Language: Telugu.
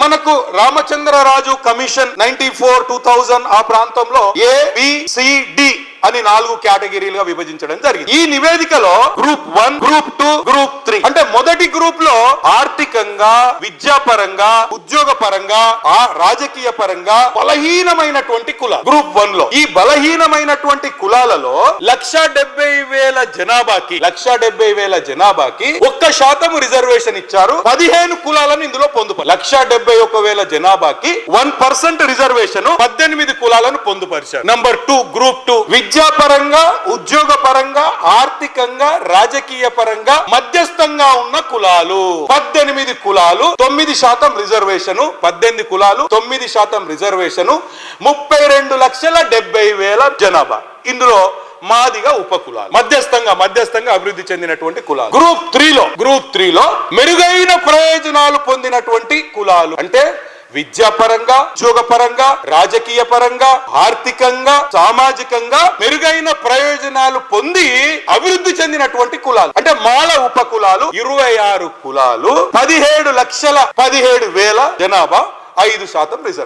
మనకు రామచంద్రరాజు కమిషన్ 94-2000 ఆ ప్రాంతంలో ABCD అని 4 కేటగిరీలుగా విభజించడం జరిగింది. ఈ నివేదికలో గ్రూప్ 1, గ్రూప్ 2, గ్రూప్ 3 అంటే మొదటి గ్రూప్ లో ఆర్థికంగా, విద్యాపరంగా, ఉద్యోగ పరంగా, రాజకీయ పరంగా బలహీనమైనటువంటి కులాలు గ్రూప్ 1 లో. ఈ బలహీనమైనటువంటి కులాలలో 1,70,000 జనాభాకి 1% రిజర్వేషన్ ఇచ్చారు. 15 కులాలను ఇందులో పొందుపరిచారు. 1,71,000 జనాభాకి 1% రిజర్వేషన్ 18 కులాలను పొందుపరిచారు. నంబర్ 2 గ్రూప్ 2 విద్యాపరంగా, ఉద్యోగ పరంగా, ఆర్థికంగా, రాజకీయ పరంగా మధ్యస్థంగా ఉన్న కులాలు 18 కులాలు 9% రిజర్వేషన్. 18 కులాలు 9% రిజర్వేషన్ 32,70,000 జనాభా. ఇందులో మాదిగా ఉపకులాలు మధ్యస్థంగా అభివృద్ధి చెందినటువంటి కులాలు. గ్రూప్ 3 లో మెరుగైన ప్రయోజనాలు పొందినటువంటి కులాలు అంటే విద్యాపరంగా, ఉద్యోగపరంగా, రాజకీయ పరంగా, ఆర్థికంగా, సామాజికంగా మెరుగైన ప్రయోజనాలు పొంది అభివృద్ధి చెందినటువంటి కులాలు అంటే మాల ఉపకులాలు 26 కులాలు 17,17,000 జనాభా 5% రిజర్వ్.